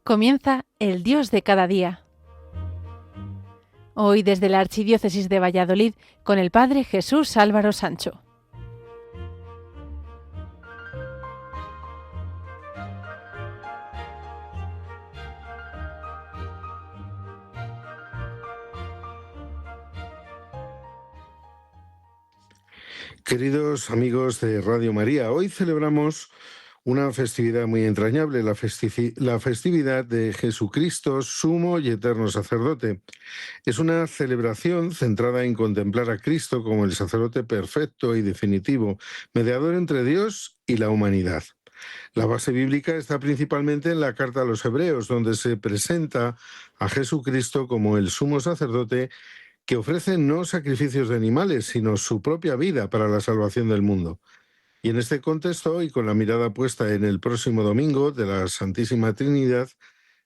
Comienza el Dios de cada día. Hoy desde la Archidiócesis de Valladolid con el Padre Jesús Álvaro Sancho. Queridos amigos de Radio María, hoy celebramos una festividad muy entrañable, la festividad de Jesucristo, sumo y eterno sacerdote. Es una celebración centrada en contemplar a Cristo como el sacerdote perfecto y definitivo, mediador entre Dios y la humanidad. La base bíblica está principalmente en la carta a los Hebreos, donde se presenta a Jesucristo como el sumo sacerdote que ofrece no sacrificios de animales, sino su propia vida para la salvación del mundo. Y en este contexto, y con la mirada puesta en el próximo domingo de la Santísima Trinidad,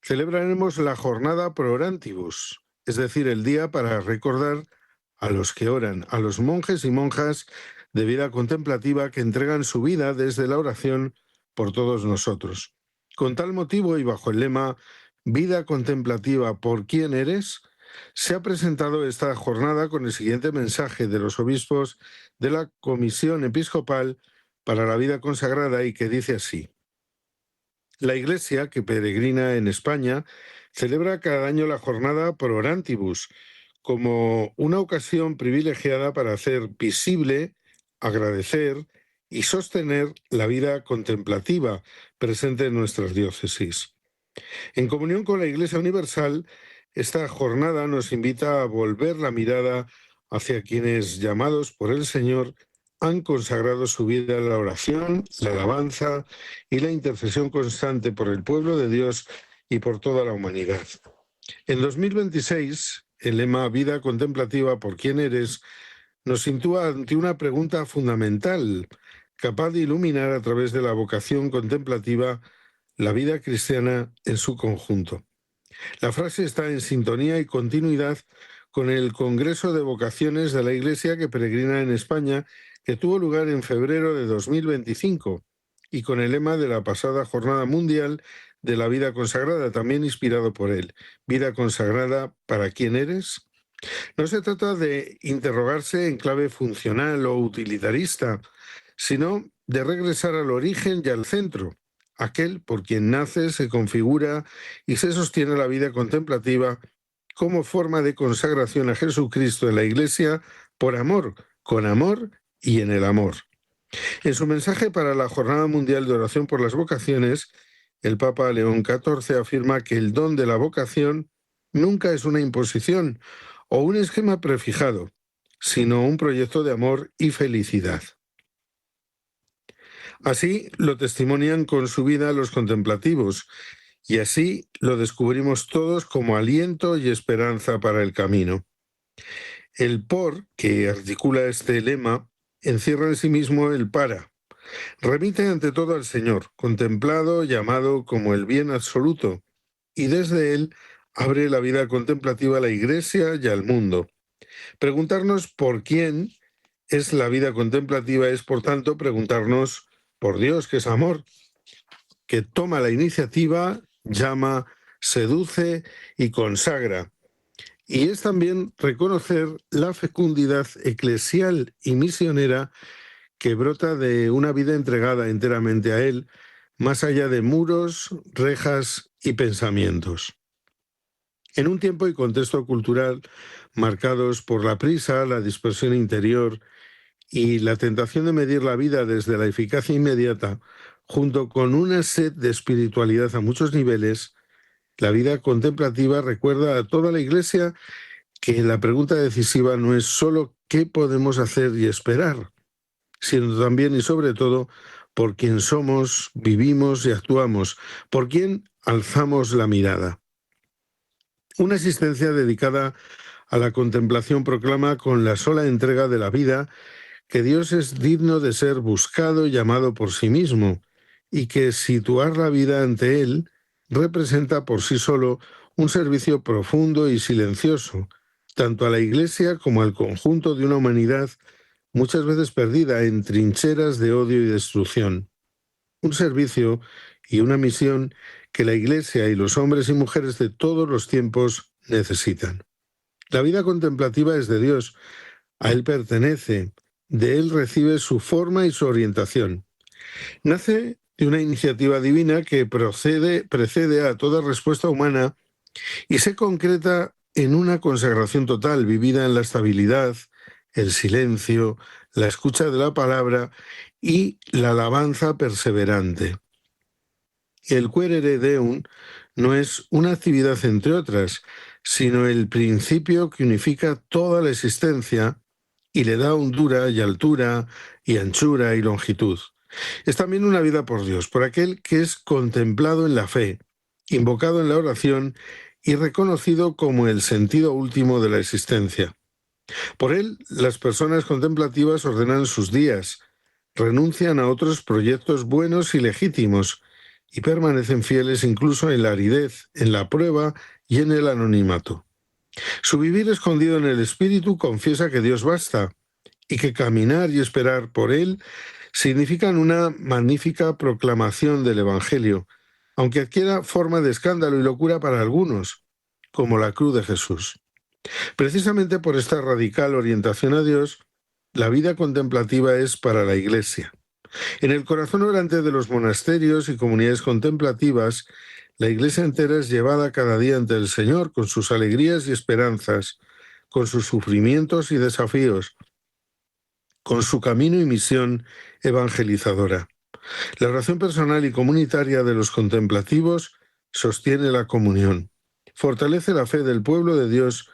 celebraremos la jornada pro orantibus, es decir, el día para recordar a los que oran, a los monjes y monjas de vida contemplativa que entregan su vida desde la oración por todos nosotros. Con tal motivo y bajo el lema Vida contemplativa, ¿por quién eres?, se ha presentado esta jornada con el siguiente mensaje de los obispos de la Comisión Episcopal para la Vida Consagrada y que dice así: la Iglesia, que peregrina en España, celebra cada año la jornada pro orantibus como una ocasión privilegiada para hacer visible, agradecer y sostener la vida contemplativa presente en nuestras diócesis. En comunión con la Iglesia Universal, esta jornada nos invita a volver la mirada hacia quienes, llamados por el Señor, han consagrado su vida a la oración, la alabanza y la intercesión constante por el pueblo de Dios y por toda la humanidad. En 2026, el lema Vida contemplativa, ¿por quién eres?, nos sitúa ante una pregunta fundamental, capaz de iluminar a través de la vocación contemplativa la vida cristiana en su conjunto. La frase está en sintonía y continuidad con el Congreso de Vocaciones de la Iglesia que peregrina en España, que tuvo lugar en febrero de 2025, y con el lema de la pasada Jornada Mundial de la Vida Consagrada, también inspirado por él. Vida consagrada, ¿para quién eres? No se trata de interrogarse en clave funcional o utilitarista, sino de regresar al origen y al centro, aquel por quien nace, se configura y se sostiene la vida contemplativa como forma de consagración a Jesucristo en la Iglesia por amor, con amor y en el amor. En su mensaje para la Jornada Mundial de Oración por las Vocaciones, el Papa León XIV afirma que el don de la vocación nunca es una imposición o un esquema prefijado, sino un proyecto de amor y felicidad. Así lo testimonian con su vida los contemplativos, y así lo descubrimos todos como aliento y esperanza para el camino. El por, que articula este lema, encierra en sí mismo el para. Remite ante todo al Señor, contemplado, llamado como el bien absoluto, y desde él abre la vida contemplativa a la Iglesia y al mundo. Preguntarnos por quién es la vida contemplativa es, por tanto, preguntarnos por Dios, que es amor, que toma la iniciativa, llama, seduce y consagra. Y es también reconocer la fecundidad eclesial y misionera que brota de una vida entregada enteramente a Él, más allá de muros, rejas y pensamientos. En un tiempo y contexto cultural marcados por la prisa, la dispersión interior y la tentación de medir la vida desde la eficacia inmediata, junto con una sed de espiritualidad a muchos niveles, la vida contemplativa recuerda a toda la Iglesia que la pregunta decisiva no es solo qué podemos hacer y esperar, sino también y sobre todo por quién somos, vivimos y actuamos, por quién alzamos la mirada. Una existencia dedicada a la contemplación proclama con la sola entrega de la vida que Dios es digno de ser buscado y llamado por sí mismo, y que situar la vida ante Él representa por sí solo un servicio profundo y silencioso, tanto a la Iglesia como al conjunto de una humanidad muchas veces perdida en trincheras de odio y destrucción. un servicio y una misión que la Iglesia y los hombres y mujeres de todos los tiempos necesitan. La vida contemplativa es de Dios, a Él pertenece, de Él recibe su forma y su orientación. Nace de una iniciativa divina que precede a toda respuesta humana y se concreta en una consagración total, vivida en la estabilidad, el silencio, la escucha de la palabra y la alabanza perseverante. El Quaerere Deum no es una actividad entre otras, sino el principio que unifica toda la existencia y le da hondura y altura y anchura y longitud. Es también una vida por Dios, por aquel que es contemplado en la fe, invocado en la oración y reconocido como el sentido último de la existencia. Por él, las personas contemplativas ordenan sus días, renuncian a otros proyectos buenos y legítimos y permanecen fieles incluso en la aridez, en la prueba y en el anonimato. Su vivir escondido en el Espíritu confiesa que Dios basta y que caminar y esperar por Él significan una magnífica proclamación del Evangelio, aunque adquiera forma de escándalo y locura para algunos, como la cruz de Jesús. Precisamente por esta radical orientación a Dios, la vida contemplativa es para la Iglesia. En el corazón orante de los monasterios y comunidades contemplativas, la Iglesia entera es llevada cada día ante el Señor con sus alegrías y esperanzas, con sus sufrimientos y desafíos, con su camino y misión evangelizadora. La oración personal y comunitaria de los contemplativos sostiene la comunión, fortalece la fe del pueblo de Dios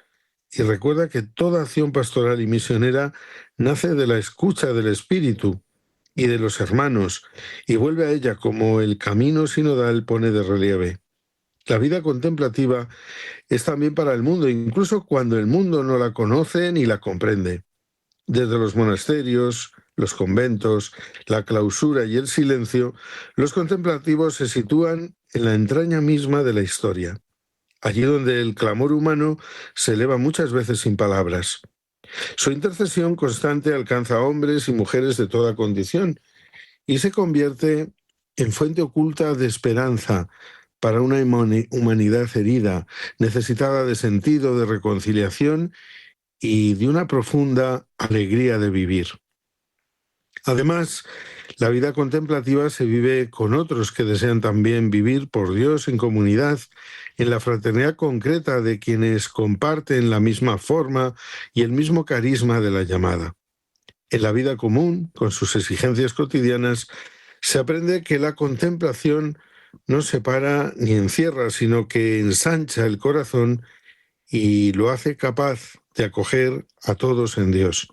y recuerda que toda acción pastoral y misionera nace de la escucha del Espíritu y de los hermanos, y vuelve a ella como el camino sinodal pone de relieve. La vida contemplativa es también para el mundo, incluso cuando el mundo no la conoce ni la comprende. Desde los monasterios, los conventos, la clausura y el silencio, los contemplativos se sitúan en la entraña misma de la historia, allí donde el clamor humano se eleva muchas veces sin palabras. Su intercesión constante alcanza a hombres y mujeres de toda condición y se convierte en fuente oculta de esperanza para una humanidad herida, necesitada de sentido, de reconciliación y de una profunda alegría de vivir. Además, la vida contemplativa se vive con otros que desean también vivir por Dios en comunidad, en la fraternidad concreta de quienes comparten la misma forma y el mismo carisma de la llamada. En la vida común, con sus exigencias cotidianas, se aprende que la contemplación no separa ni encierra, sino que ensancha el corazón y lo hace capaz de acoger a todos en Dios.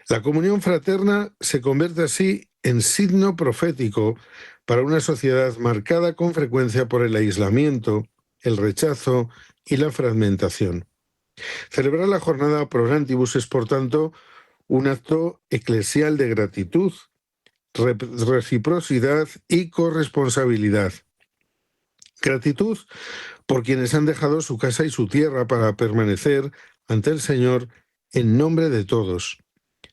La comunión fraterna se convierte así en signo profético para una sociedad marcada con frecuencia por el aislamiento, el rechazo y la fragmentación. Celebrar la jornada Pro Orantibus es, por tanto, un acto eclesial de gratitud, reciprocidad y corresponsabilidad. Gratitud por quienes han dejado su casa y su tierra para permanecer ante el Señor en nombre de todos.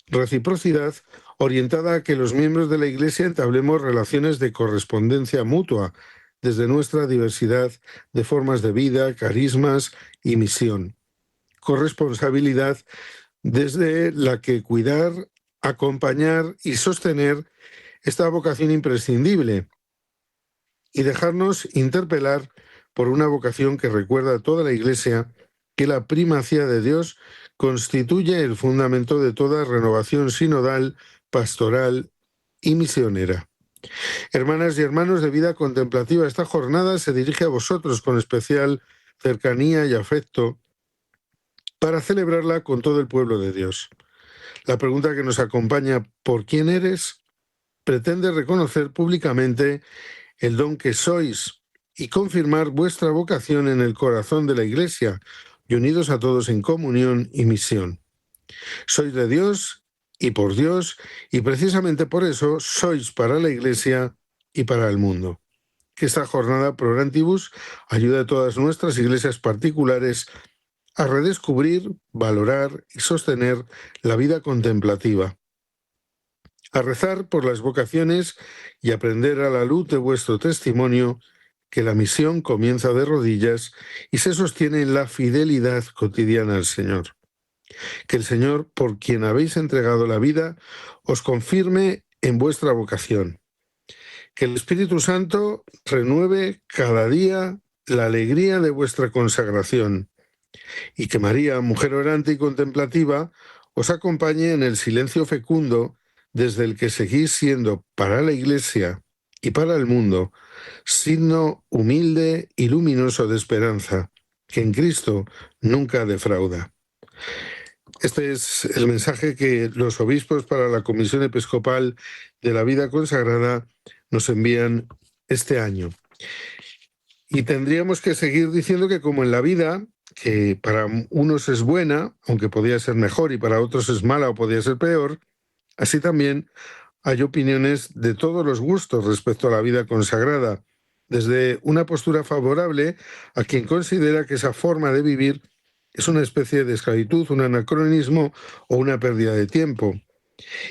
Reciprocidad orientada a que los miembros de la Iglesia entablemos relaciones de correspondencia mutua desde nuestra diversidad de formas de vida, carismas y misión. Corresponsabilidad desde la que cuidar, acompañar y sostener esta vocación imprescindible y dejarnos interpelar por una vocación que recuerda a toda la Iglesia que la primacía de Dios constituye el fundamento de toda renovación sinodal, pastoral y misionera. Hermanas y hermanos de vida contemplativa, esta jornada se dirige a vosotros con especial cercanía y afecto para celebrarla con todo el pueblo de Dios. La pregunta que nos acompaña, ¿por quién eres?, pretende reconocer públicamente el don que sois y confirmar vuestra vocación en el corazón de la Iglesia y unidos a todos en comunión y misión. Sois de Dios y por Dios, y precisamente por eso sois para la Iglesia y para el mundo. Que esta jornada Pro Orantibus ayude a todas nuestras iglesias particulares a redescubrir, valorar y sostener la vida contemplativa, a rezar por las vocaciones y aprender a la luz de vuestro testimonio que la misión comienza de rodillas y se sostiene en la fidelidad cotidiana al Señor. Que el Señor, por quien habéis entregado la vida, os confirme en vuestra vocación. Que el Espíritu Santo renueve cada día la alegría de vuestra consagración y que María, mujer orante y contemplativa, os acompañe en el silencio fecundo desde el que seguís siendo para la Iglesia y para el mundo signo humilde y luminoso de esperanza, que en Cristo nunca defrauda. Este es el mensaje que los obispos para la Comisión Episcopal de la Vida Consagrada nos envían este año. Y tendríamos que seguir diciendo que como en la vida, que para unos es buena, aunque podría ser mejor, y para otros es mala o podría ser peor, así también hay opiniones de todos los gustos respecto a la vida consagrada, desde una postura favorable a quien considera que esa forma de vivir es una especie de esclavitud, un anacronismo o una pérdida de tiempo.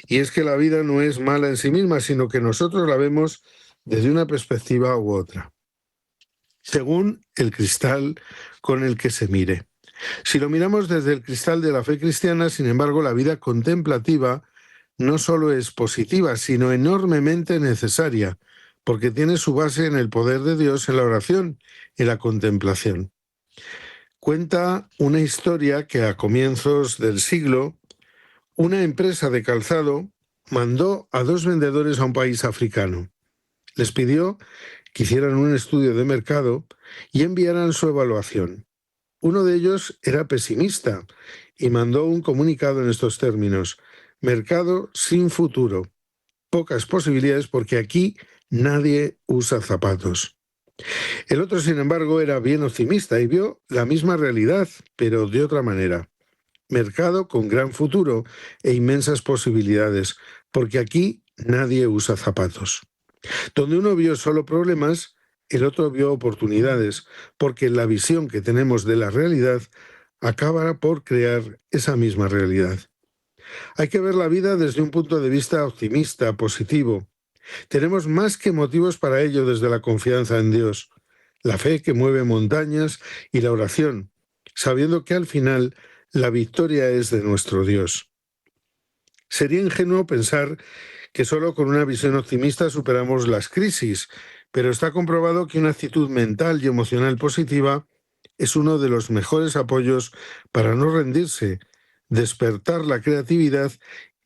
Y es que la vida no es mala en sí misma, sino que nosotros la vemos desde una perspectiva u otra, según el cristal con el que se mire. Si lo miramos desde el cristal de la fe cristiana, sin embargo, la vida contemplativa no solo es positiva, sino enormemente necesaria, porque tiene su base en el poder de Dios, en la oración, en la contemplación. Cuenta una historia que a comienzos del siglo, una empresa de calzado mandó a 2 vendedores a un país africano. Les pidió que hicieran un estudio de mercado y enviaran su evaluación. Uno de ellos era pesimista y mandó un comunicado en estos términos: mercado sin futuro, pocas posibilidades porque aquí nadie usa zapatos. El otro, sin embargo, era bien optimista y vio la misma realidad, pero de otra manera. Mercado con gran futuro e inmensas posibilidades, porque aquí nadie usa zapatos. Donde uno vio solo problemas, el otro vio oportunidades, porque la visión que tenemos de la realidad acaba por crear esa misma realidad. Hay que ver la vida desde un punto de vista optimista, positivo. Tenemos más que motivos para ello desde la confianza en Dios, la fe que mueve montañas y la oración, sabiendo que al final la victoria es de nuestro Dios. Sería ingenuo pensar que solo con una visión optimista superamos las crisis, pero está comprobado que una actitud mental y emocional positiva es uno de los mejores apoyos para no rendirse, despertar la creatividad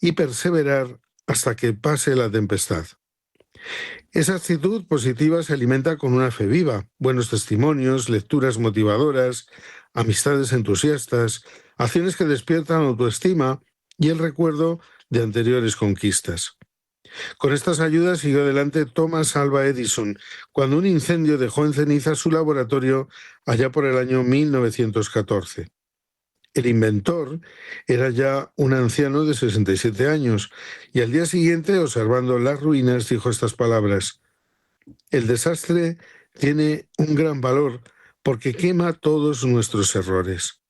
y perseverar hasta que pase la tempestad. Esa actitud positiva se alimenta con una fe viva, buenos testimonios, lecturas motivadoras, amistades entusiastas, acciones que despiertan autoestima y el recuerdo de anteriores conquistas. Con estas ayudas siguió adelante Thomas Alva Edison, cuando un incendio dejó en ceniza su laboratorio allá por el año 1914. El inventor era ya un anciano de 67 años y al día siguiente, observando las ruinas, dijo estas palabras: el desastre tiene un gran valor porque quema todos nuestros errores.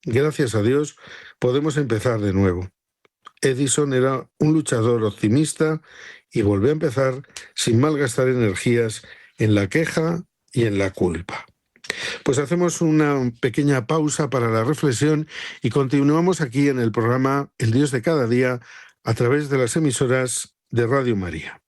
Gracias a Dios podemos empezar de nuevo. Edison era un luchador optimista y volvió a empezar sin malgastar energías en la queja y en la culpa. Pues hacemos una pequeña pausa para la reflexión y continuamos aquí en el programa El Dios de cada día a través de las emisoras de Radio María.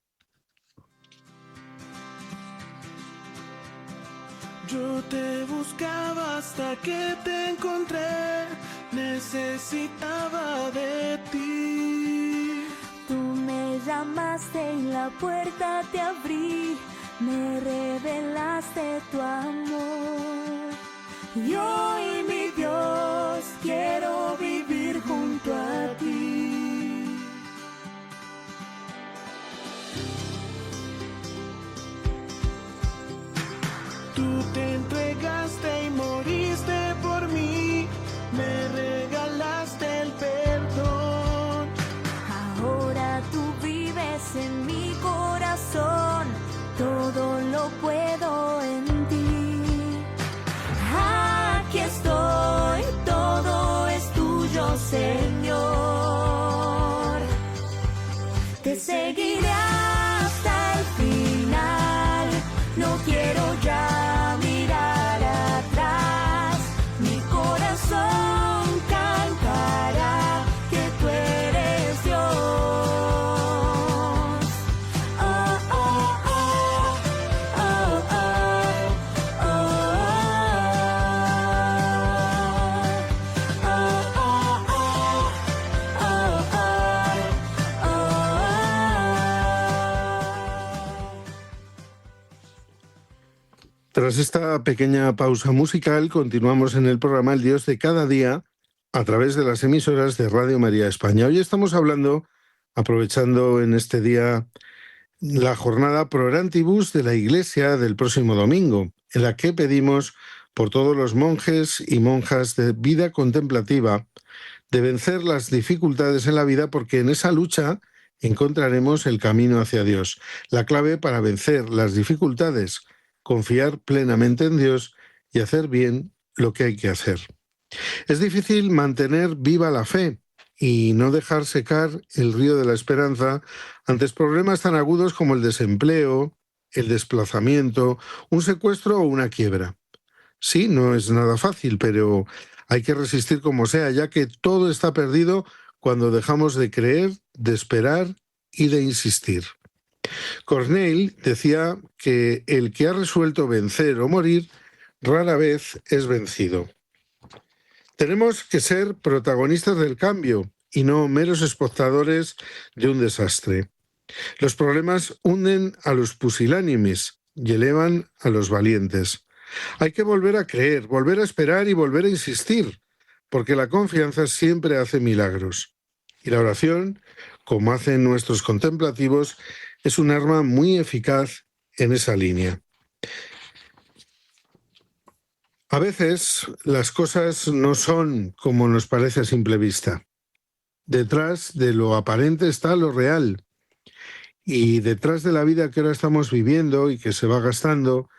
Yo te buscaba hasta que te encontré, necesitaba de ti. Tú me llamaste y la puerta te abrí, me revelaste tu amor. Y hoy, mi Dios, quiero vivir junto a ti. Tú te entregaste y moriste por mí, me regalaste el perdón. Ahora tú vives en mi corazón, todo lo puedo en ti. Aquí estoy, todo es tuyo, Señor. Te seguiré hasta el final. No quiero ya mirar atrás. Mi corazón cantará que tú eres Dios. Oh, oh, oh, oh, oh, oh, Tras esta pequeña pausa musical, continuamos en el programa El Dios de cada día a través de las emisoras de Radio María España. Hoy estamos hablando, aprovechando en este día la jornada Pro Orantibus de la Iglesia del próximo domingo, en la que pedimos por todos los monjes y monjas de vida contemplativa de vencer las dificultades en la vida, porque en esa lucha encontraremos el camino hacia Dios. La clave para vencer las dificultades: confiar plenamente en Dios y hacer bien lo que hay que hacer. Es difícil mantener viva la fe y no dejar secar el río de la esperanza ante problemas tan agudos como el desempleo, el desplazamiento, un secuestro o una quiebra. Sí, no es nada fácil, pero hay que resistir como sea, ya que todo está perdido cuando dejamos de creer, de esperar y de insistir. Corneille decía que el que ha resuelto vencer o morir rara vez es vencido. Tenemos que ser protagonistas del cambio y no meros espectadores de un desastre. Los problemas hunden a los pusilánimes y elevan a los valientes. Hay que volver a creer, volver a esperar y volver a insistir, porque la confianza siempre hace milagros. Y la oración, como hacen nuestros contemplativos, es un arma muy eficaz en esa línea. A veces las cosas no son como nos parece a simple vista. Detrás de lo aparente está lo real. Y detrás de la vida que ahora estamos viviendo y que se va gastando,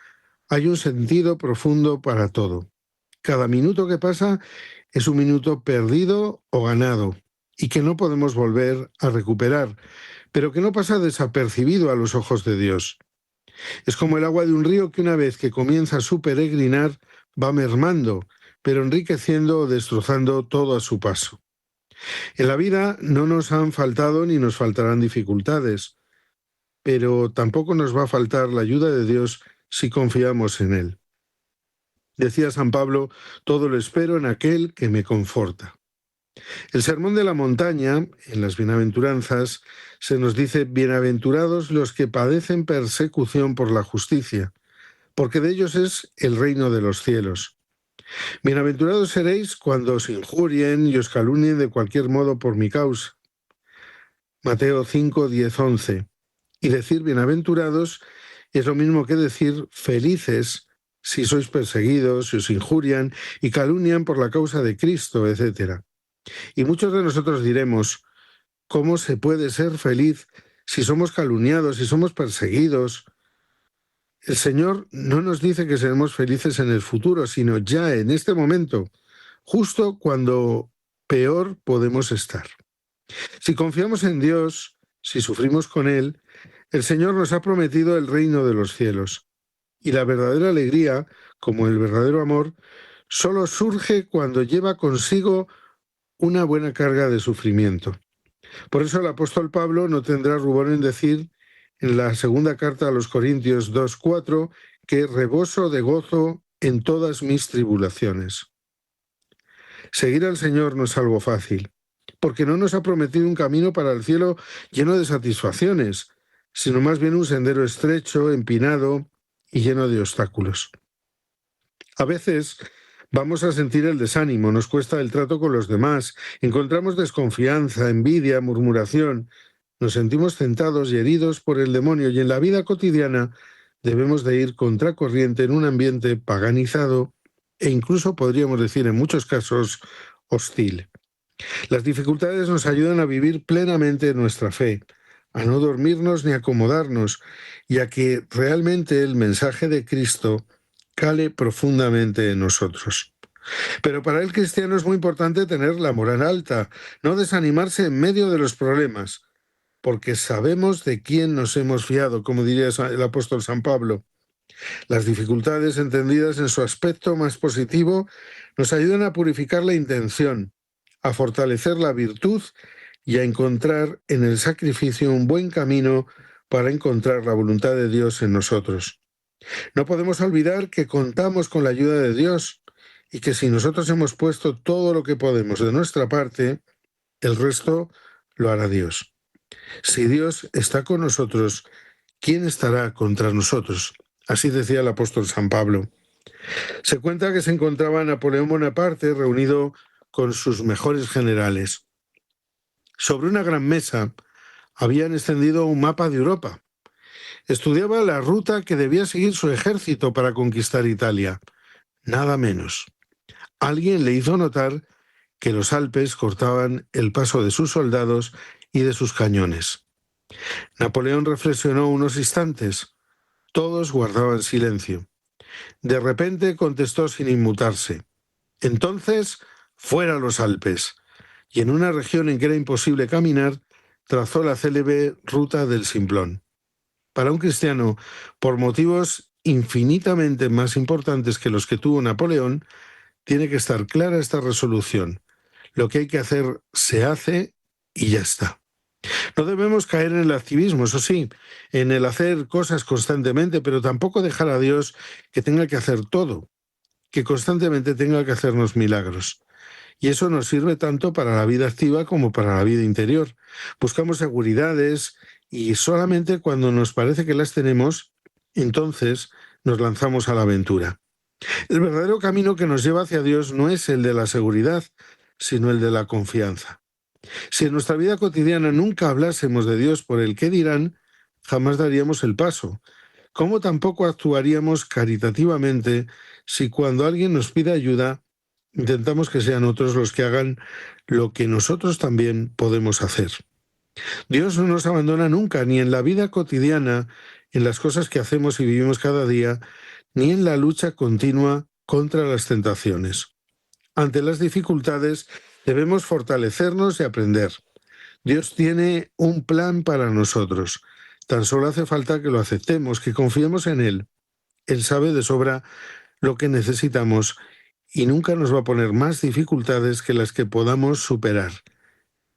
hay un sentido profundo para todo. Cada minuto que pasa es un minuto perdido o ganado, y que no podemos volver a recuperar, pero que no pasa desapercibido a los ojos de Dios. Es como el agua de un río que una vez que comienza su peregrinar va mermando, pero enriqueciendo o destrozando todo a su paso. En la vida no nos han faltado ni nos faltarán dificultades, pero tampoco nos va a faltar la ayuda de Dios si confiamos en Él. Decía San Pablo: todo lo espero en aquel que me conforta. El Sermón de la Montaña, en las Bienaventuranzas, se nos dice: bienaventurados los que padecen persecución por la justicia, porque de ellos es el reino de los cielos. Bienaventurados seréis cuando os injurien y os calumnien de cualquier modo por mi causa. Mateo 5, 10, 11. Y decir bienaventurados es lo mismo que decir felices si sois perseguidos, si os injurian y calumnian por la causa de Cristo, etc. Y muchos de nosotros diremos: ¿cómo se puede ser feliz si somos calumniados, si somos perseguidos? El Señor no nos dice que seremos felices en el futuro, sino ya en este momento, justo cuando peor podemos estar. Si confiamos en Dios, si sufrimos con Él, el Señor nos ha prometido el reino de los cielos. Y la verdadera alegría, como el verdadero amor, solo surge cuando lleva consigo una buena carga de sufrimiento. Por eso el apóstol Pablo no tendrá rubor en decir en la segunda carta a los Corintios 2:4 que reboso de gozo en todas mis tribulaciones. Seguir al Señor no es algo fácil, porque no nos ha prometido un camino para el cielo lleno de satisfacciones, sino más bien un sendero estrecho, empinado y lleno de obstáculos. A veces vamos a sentir el desánimo, nos cuesta el trato con los demás, encontramos desconfianza, envidia, murmuración, nos sentimos tentados y heridos por el demonio, y en la vida cotidiana debemos de ir contracorriente en un ambiente paganizado e incluso, podríamos decir en muchos casos, hostil. Las dificultades nos ayudan a vivir plenamente nuestra fe, a no dormirnos ni acomodarnos, y a que realmente el mensaje de Cristo cale profundamente en nosotros. Pero para el cristiano es muy importante tener la moral alta, no desanimarse en medio de los problemas, porque sabemos de quién nos hemos fiado, como diría el apóstol San Pablo. Las dificultades, entendidas en su aspecto más positivo, nos ayudan a purificar la intención, a fortalecer la virtud y a encontrar en el sacrificio un buen camino para encontrar la voluntad de Dios en nosotros. No podemos olvidar que contamos con la ayuda de Dios y que si nosotros hemos puesto todo lo que podemos de nuestra parte, el resto lo hará Dios. Si Dios está con nosotros, ¿quién estará contra nosotros? Así decía el apóstol San Pablo. Se cuenta que se encontraba Napoleón Bonaparte reunido con sus mejores generales. Sobre una gran mesa habían extendido un mapa de Europa. Estudiaba la ruta que debía seguir su ejército para conquistar Italia. Nada menos. Alguien le hizo notar que los Alpes cortaban el paso de sus soldados y de sus cañones. Napoleón reflexionó unos instantes. Todos guardaban silencio. De repente contestó sin inmutarse: entonces, fuera los Alpes. Y en una región en que era imposible caminar, trazó la célebre ruta del Simplón. Para un cristiano, por motivos infinitamente más importantes que los que tuvo Napoleón, tiene que estar clara esta resolución. Lo que hay que hacer se hace y ya está. No debemos caer en el activismo, eso sí, en el hacer cosas constantemente, pero tampoco dejar a Dios que tenga que hacer todo, que constantemente tenga que hacernos milagros. Y eso nos sirve tanto para la vida activa como para la vida interior. Buscamos seguridades y solamente cuando nos parece que las tenemos, entonces nos lanzamos a la aventura. El verdadero camino que nos lleva hacia Dios no es el de la seguridad, sino el de la confianza. Si en nuestra vida cotidiana nunca hablásemos de Dios por el qué dirán, jamás daríamos el paso. Como tampoco actuaríamos caritativamente si cuando alguien nos pide ayuda, intentamos que sean otros los que hagan lo que nosotros también podemos hacer. Dios no nos abandona nunca, ni en la vida cotidiana, en las cosas que hacemos y vivimos cada día, ni en la lucha continua contra las tentaciones. Ante las dificultades debemos fortalecernos y aprender. Dios tiene un plan para nosotros. Tan solo hace falta que lo aceptemos, que confiemos en Él. Él sabe de sobra lo que necesitamos y nunca nos va a poner más dificultades que las que podamos superar.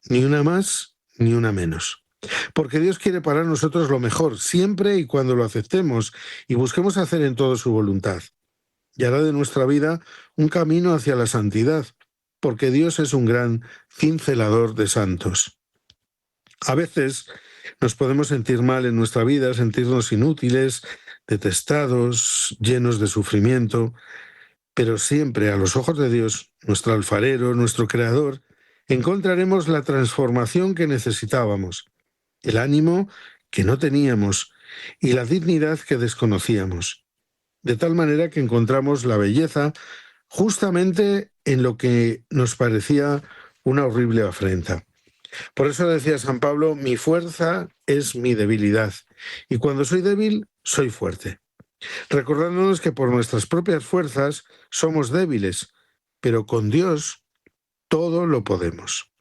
Ni una más, ni una menos. Porque Dios quiere para nosotros lo mejor, siempre y cuando lo aceptemos y busquemos hacer en todo su voluntad. Y hará de nuestra vida un camino hacia la santidad, porque Dios es un gran cincelador de santos. A veces nos podemos sentir mal en nuestra vida, sentirnos inútiles, detestados, llenos de sufrimiento, pero siempre a los ojos de Dios, nuestro alfarero, nuestro creador, encontraremos la transformación que necesitábamos, el ánimo que no teníamos y la dignidad que desconocíamos, de tal manera que encontramos la belleza justamente en lo que nos parecía una horrible afrenta. Por eso decía San Pablo: mi fuerza es mi debilidad, y cuando soy débil, soy fuerte. Recordándonos que por nuestras propias fuerzas somos débiles, pero con Dios todo lo podemos.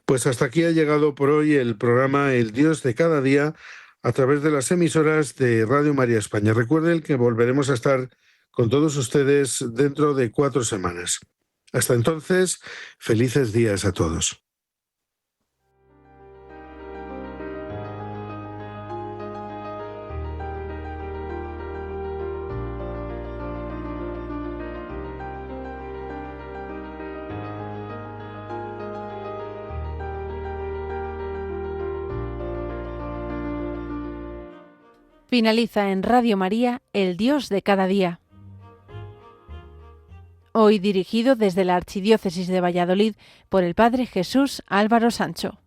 Pues hasta aquí ha llegado por hoy el programa El Dios de cada día a través de las emisoras de Radio María España. Recuerden que volveremos a estar con todos ustedes dentro de 4 semanas. Hasta entonces, felices días a todos. Finaliza en Radio María El Dios de cada día. Hoy dirigido desde la Archidiócesis de Valladolid por el Padre Jesús Álvaro Sancho.